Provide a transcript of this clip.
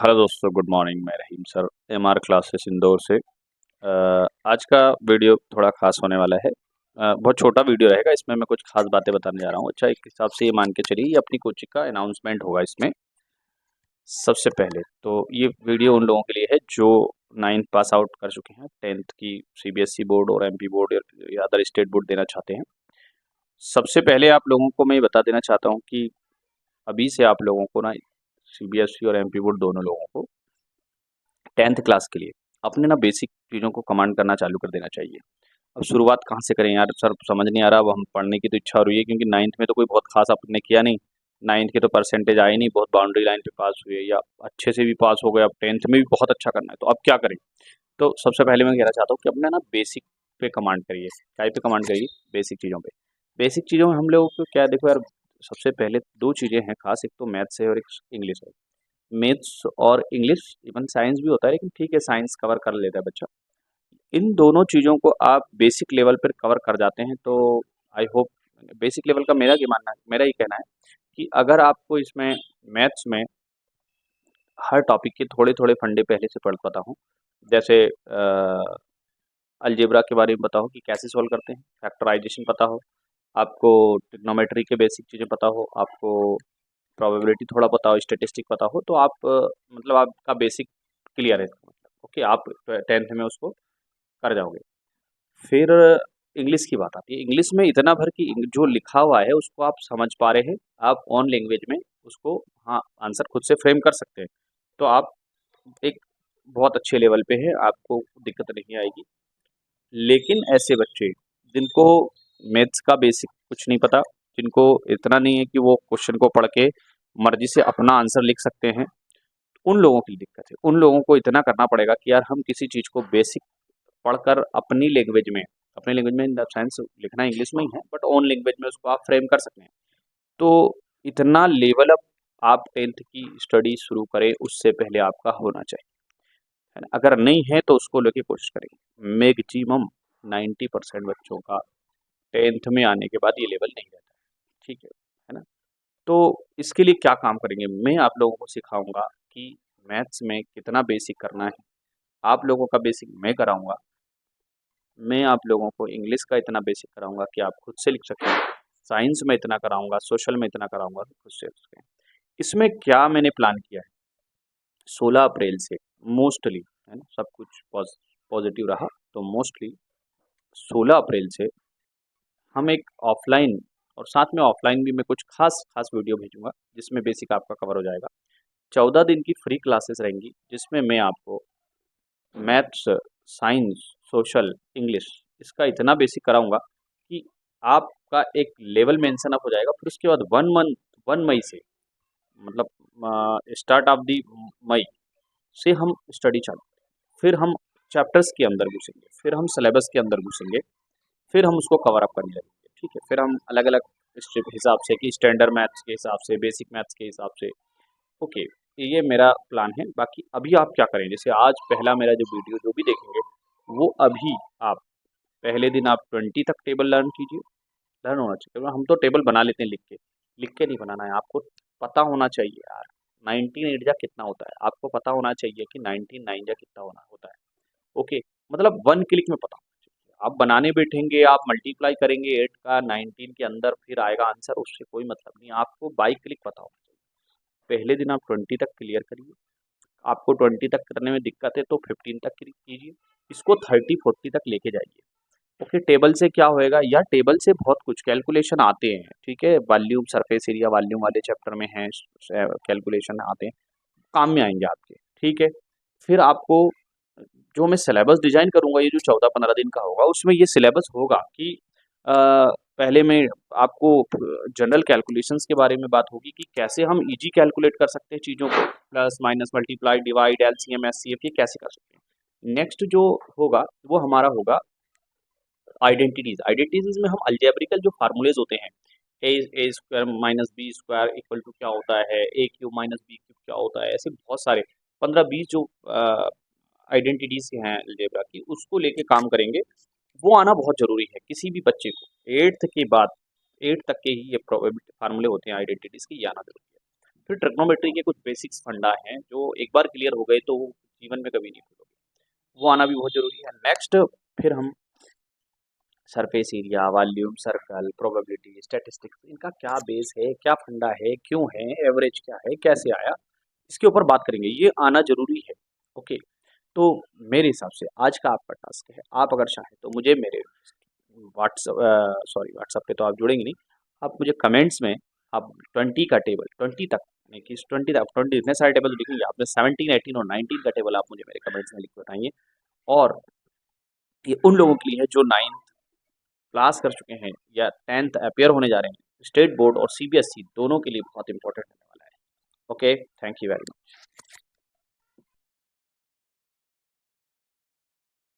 Hello दोस्तों, good morning. मैं रहीम sir, MR classes Indore से। आज का वीडियो थोड़ा खास होने वाला है। बहुत छोटा वीडियो रहेगा, इसमें मैं कुछ खास बातें बताने जा रहा हूँ। अच्छा, एक हिसाब से ये मान के चलिए, ये अपनी कोचिंग का अनाउंसमेंट होगा इसमें। सबसे पहले तो ये वीडियो उन लोगों के लिए है जो 9th पास आउट कर चुके हैं, 10th की सीबीएसई बोर्ड और एमपी बोर्ड या अदर स्टेट बोर्ड देना चाहते हैं। सबसे पहले आप लोगों को मैं ये बता देना चाहता हूँ कि अभी से आप लोगों को ना, सीबीएसई और एमपी बोर्ड दोनों लोगों को 10th क्लास के लिए अपने ना बेसिक चीज़ों को कमांड करना चालू कर देना चाहिए। अब शुरुआत कहाँ से करें यार सर, समझ नहीं आ रहा। अब हम पढ़ने की तो इच्छा हो रही है, क्योंकि 9th में तो कोई बहुत खास आपने किया नहीं। 9th के तो परसेंटेज आए नहीं, बहुत बाउंड्री लाइन पे पास हुए या अच्छे से भी पास हो गए। अब 10th में भी बहुत अच्छा करना है, तो अब क्या करें? तो सबसे पहले मैं कहना चाहता हूँ कि अपने ना बेसिक पे कमांड करिए। क्या पे कमांड करिए? बेसिक चीज़ों पे। बेसिक चीज़ों में हम लोगों को क्या, देखो यार, सबसे पहले दो चीज़ें हैं खास, एक तो मैथ्स है और एक इंग्लिश है। मैथ्स और इंग्लिश, इवन साइंस भी होता है, लेकिन ठीक है, साइंस कवर कर लेता है बच्चा। इन दोनों चीज़ों को आप बेसिक लेवल पर कवर कर जाते हैं तो आई होप, बेसिक लेवल का मेरा ये मानना है, मेरा ये कहना है कि अगर आपको इसमें मैथ्स में हर टॉपिक के थोड़े थोड़े फंडे पहले से पढ़ पता हो, जैसे अलजेब्रा के बारे में पता हो कि कैसे सॉल्व करते हैं, फैक्टराइजेशन पता हो आपको, ट्रिग्नोमेट्री के बेसिक चीज़ें पता हो आपको, प्रोबेबिलिटी थोड़ा पता हो, स्टेटिस्टिक पता हो, तो आप मतलब आपका बेसिक क्लियर है इसका मतलब। ओके, आप 10th में उसको कर जाओगे। फिर इंग्लिश की बात आती है। इंग्लिश में इतना भर कि जो लिखा हुआ है उसको आप समझ पा रहे हैं, आप ऑन लैंग्वेज में उसको, हाँ, आंसर खुद से फ्रेम कर सकते हैं, तो आप एक बहुत अच्छे लेवल पे है, आपको दिक्कत नहीं आएगी। लेकिन ऐसे बच्चे जिनको मैथ्स का बेसिक कुछ नहीं पता, जिनको इतना नहीं है कि वो क्वेश्चन को पढ़ के मर्जी से अपना आंसर लिख सकते हैं, उन लोगों की दिक्कत है। उन लोगों को इतना करना पड़ेगा कि यार हम किसी चीज़ को बेसिक पढ़कर अपनी लैंग्वेज में, इन द सेंस लिखना इंग्लिश में ही है, बट ओन लैंग्वेज में उसको आप फ्रेम कर सकते हैं। तो इतना लेवल अप आप 10th की स्टडी शुरू करें उससे पहले आपका होना चाहिए, है ना? अगर नहीं है तो उसको लेके कोशिश करेंगे। मैक्सिमम 90% बच्चों का 10th में आने के बाद ये लेवल नहीं रहता है, ठीक है ना? तो इसके लिए क्या काम करेंगे, मैं आप लोगों को सिखाऊंगा कि मैथ्स में कितना बेसिक करना है, आप लोगों का बेसिक मैं कराऊंगा। मैं आप लोगों को इंग्लिश का इतना बेसिक कराऊंगा कि आप खुद से लिख सकें, साइंस में इतना कराऊंगा, सोशल में इतना कराऊंगा कि खुद से लिख सकें। इसमें क्या मैंने प्लान किया है, 16 अप्रैल से मोस्टली, है ना, सब कुछ पॉजिटिव रहा, तो मोस्टली 16 अप्रैल से हम एक ऑफलाइन, और साथ में ऑफलाइन भी मैं कुछ खास खास वीडियो भेजूंगा जिसमें बेसिक आपका कवर हो जाएगा। 14 दिन की फ्री क्लासेस रहेंगी जिसमें मैं आपको मैथ्स, साइंस, सोशल, इंग्लिश, इसका इतना बेसिक कराऊंगा कि आपका एक लेवल मेंशन अप हो जाएगा। फिर उसके बाद 1 मई से, मतलब स्टार्ट ऑफ दी मई से हम स्टडी चालू, फिर हम चैप्टर्स के अंदर घुसेंगे, फिर हम सिलेबस के अंदर घुसेंगे, फिर हम उसको कवर अप करने लगेंगे, ठीक है? फिर हम अलग अलग हिसाब से, कि स्टैंडर्ड मैथ्स के हिसाब से, बेसिक मैथ्स के हिसाब से। ओके, ये मेरा प्लान है। बाकी अभी आप क्या करें, जैसे आज पहला मेरा जो वीडियो जो भी देखेंगे, वो अभी आप पहले दिन आप 20 तक टेबल लर्न कीजिए। लर्न होना चाहिए, हम तो टेबल बना लेते हैं लिख के नहीं बनाना है आपको, पता होना चाहिए यार 19 8 जा कितना होता है, आपको पता होना चाहिए कि 19 9 जा कितना होना होता है। ओके, मतलब 1 क्लिक में पता होना चाहिए। आप बनाने बैठेंगे, आप मल्टीप्लाई करेंगे 8 का 19 के अंदर, फिर आएगा आंसर, उससे कोई मतलब नहीं, आपको बाई क्लिक पता होना चाहिए। पहले दिन आप 20 तक क्लियर करिए, आपको 20 तक करने में दिक्कत है तो 15 तक कीजिए, इसको 30 40 तक लेके जाइए। ओके, टेबल से क्या होएगा, या टेबल से बहुत कुछ कैलकुलेशन आते हैं, ठीक है? वॉल्यूम, सरफेस एरिया, वॉल्यूम वाले चैप्टर में है, कैलकुलेशन आते हैं, काम में आएंगे आपके, ठीक है? फिर आपको जो मैं सिलेबस डिजाइन करूंगा, ये जो 14 15 दिन का होगा, उसमें ये सिलेबस होगा कि अ, पहले मैं आपको जनरल कैलकुलेशंस के बारे में बात होगी कि कैसे हम इजी कैलकुलेट कर सकते हैं चीज़ों को, plus minus multiply divide LCM HCF, ये कैसे कर सकते हैं। नेक्स्ट जो होगा वो हमारा होगा आइडेंटिटीज में हम अलजेब्रिकल जो फार्मूलेज होते हैं, A square minus B square equal to क्या होता है, A cube minus B cube क्या होता है, ऐसे बहुत सारे 15 20 जो आइडेंटिटीज हैं अलजेब्रा की, उसको लेके काम करेंगे। वो आना बहुत जरूरी है किसी भी बच्चे को, 8th के बाद, 8 तक के ही ये फार्मूले होते हैं आइडेंटिटीज की, ये आना जरूरी है। फिर ट्रिग्नोमेट्री के कुछ बेसिक्स फंडा हैं जो एक बार क्लियर हो गए तो वो जीवन में कभी नहीं भूलोगे, वो आना भी बहुत ज़रूरी है। नेक्स्ट फिर हम surface area, volume, circle, probability, statistics, इनका क्या बेस है, क्या फंडा है, क्यों है, एवरेज क्या है, कैसे आया, इसके ऊपर बात करेंगे, ये आना ज़रूरी है। ओके, तो मेरे हिसाब से आज का आपका टास्क है, आप अगर चाहें तो मुझे मेरे व्हाट्सअप पे तो आप जुड़ेंगे नहीं, आप मुझे कमेंट्स में आप 20 का टेबल 20 तक नहीं कि 20 तक 20 इतने सारे टेबल लिखेंगे आपने, 17, 18 और 19 का टेबल आप मुझे मेरे कमेंट्स में लिख के बताइए। और ये उन लोगों के लिए है जो 9th क्लास कर चुके हैं या 10th अपियर होने जा रहे हैं, स्टेट बोर्ड और सीबीएसई दोनों के लिए बहुत इंपॉर्टेंट होने वाला है। Okay, thank you very much.